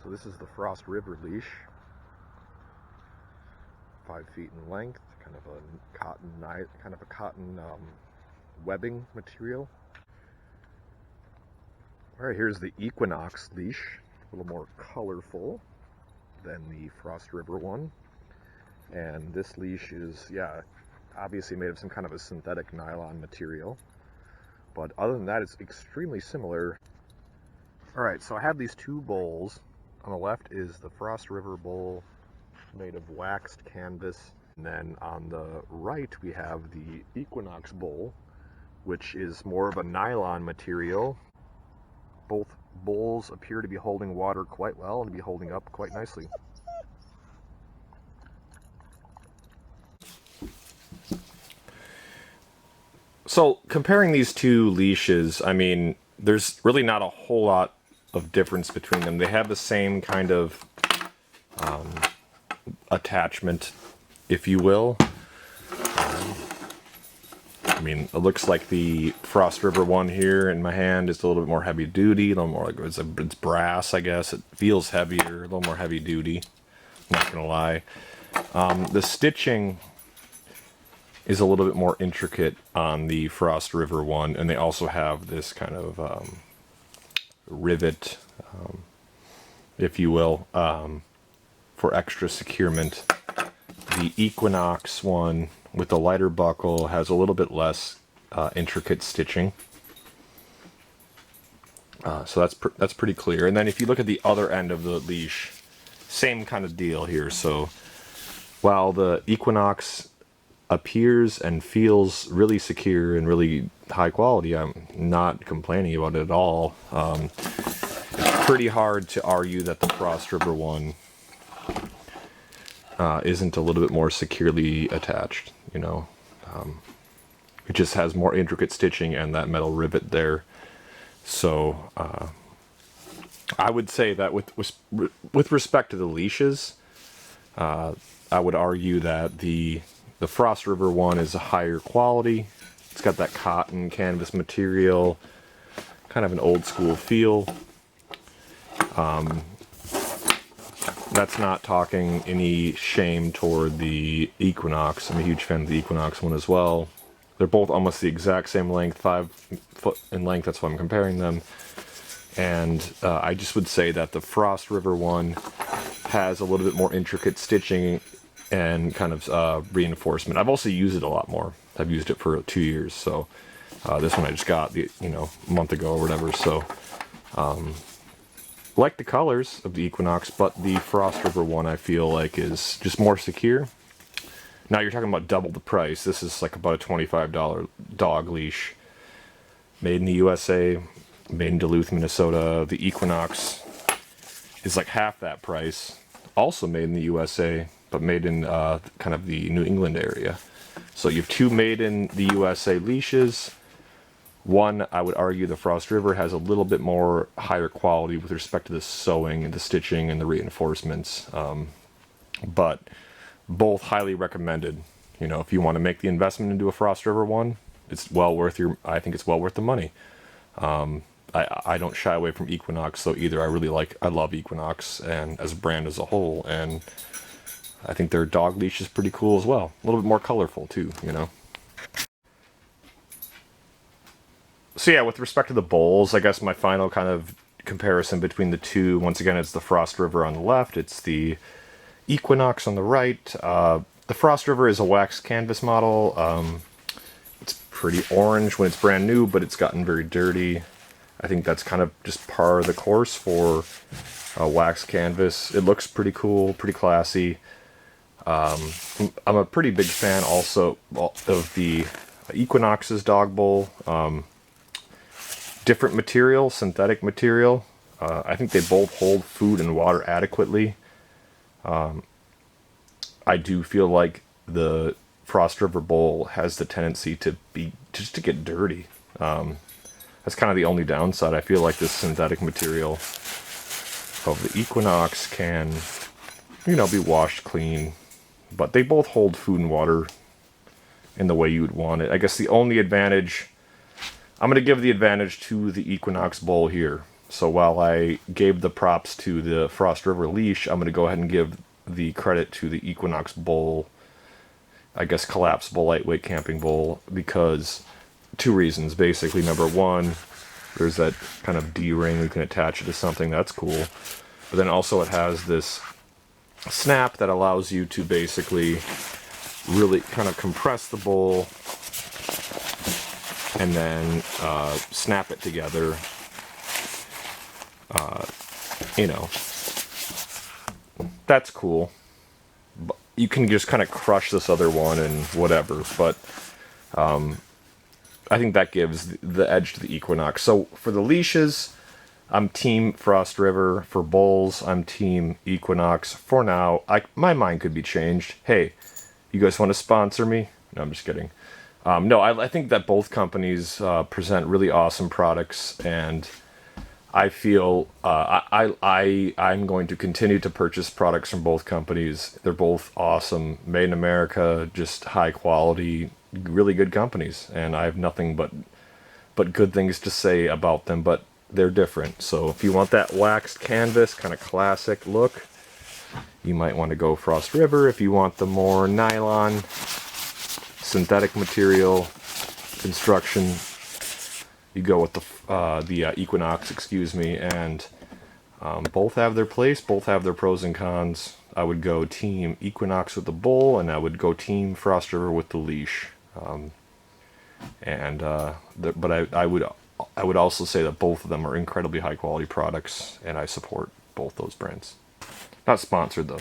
So this is the Frost River leash, 5 feet in length, kind of a cotton webbing material. All right, here's the Equinox leash, a little more colorful than the Frost River one. And this leash is, yeah, obviously made of some kind of a synthetic nylon material. But other than that, it's extremely similar. All right, so I have these two bowls. On the left is the Frost River bowl made of waxed canvas. And then on the right, we have the Equinox bowl, which is more of a nylon material. Both bowls appear to be holding water quite well and to be holding up quite nicely. So comparing these two leashes, I mean, there's really not a whole lot of difference between them. They have the same kind of attachment, if you will. I mean, it looks like the Frost River one here in my hand is a little bit more heavy duty, a little more like it's brass, I guess. It feels heavier, a little more heavy duty. I'm not gonna lie. The stitching is a little bit more intricate on the Frost River one, and they also have this kind of rivet, if you will, for extra securement. The Equinox one with the lighter buckle has a little bit less intricate stitching, so that's pretty clear. And then if you look at the other end of the leash, same kind of deal here. So while the Equinox appears and feels really secure and really high quality, I'm not complaining about it at all. It's pretty hard to argue that the Frost River one isn't a little bit more securely attached, you know. It just has more intricate stitching and that metal rivet there. So I would say that with respect to the leashes, I would argue that the Frost River one is a higher quality. It's got that cotton canvas material, kind of an old school feel. That's not talking any shame toward the Equinox. I'm a huge fan of the Equinox one as well. They're both almost the exact same length, 5 foot in length, that's why I'm comparing them. And I just would say that the Frost River one has a little bit more intricate stitching and kind of reinforcement. I've also used it a lot more. I've used it for 2 years, so this one I just got a month ago or whatever. So like the colors of the Equinox, but the Frost River one I feel like is just more secure. Now you're talking about double the price. This is like about a $25 dog leash, made in the USA, made in Duluth, Minnesota. The Equinox is like half that price, also made in the USA, but made in kind of the New England area. So you have two made in the USA leashes. One, I would argue the Frost River has a little bit more higher quality with respect to the sewing and the stitching and the reinforcements. But both highly recommended. You know, if you want to make the investment into a Frost River one, it's well worth I think it's well worth the money. I don't shy away from Equinox though either. I love Equinox and as a brand as a whole, and I think their dog leash is pretty cool as well. A little bit more colorful too, you know. So yeah, with respect to the bowls, I guess my final kind of comparison between the two, once again, it's the Frost River on the left, it's the Equinox on the right. The Frost River is a wax canvas model. It's pretty orange when it's brand new, but it's gotten very dirty. I think that's kind of just par of the course for wax canvas. It looks pretty cool, pretty classy. I'm a pretty big fan also of the Equinoxes Dog Bowl. Different material, synthetic material. I think they both hold food and water adequately. I do feel like the Frost River Bowl has the tendency to get dirty. That's kind of the only downside. I feel like this synthetic material of the Equinox can, be washed clean, but they both hold food and water in the way you would want it. I guess the only advantage, I'm going to give the advantage to the Equinox Bowl here. So while I gave the props to the Frost River leash, I'm going to go ahead and give the credit to the Equinox Bowl, I guess collapsible lightweight camping bowl, because two reasons basically. Number one, there's that kind of D-ring, you can attach it to something, that's cool. But then also it has this snap that allows you to basically really kind of compress the bowl and then snap it together. You know, that's cool. But you can just kind of crush this other one and whatever, but I think that gives the edge to the Equinox. So for the leashes, I'm Team Frost River. For bowls, I'm Team Equinox. For now, my mind could be changed. Hey, you guys want to sponsor me? No, I'm just kidding. No, I think that both companies present really awesome products, and I feel I'm going to continue to purchase products from both companies. They're both awesome, made in America, just high quality, really good companies, and I have nothing but good things to say about them. But they're different. So if you want that waxed canvas kind of classic look, you might want to go Frost River. If you want the more nylon, synthetic material construction, you go with the Equinox, excuse me. And both have their place, both have their pros and cons. I would go Team Equinox with the bowl, and I would go Team Frost River with the leash. But I would also say that both of them are incredibly high quality products, and I support both those brands. Not sponsored though.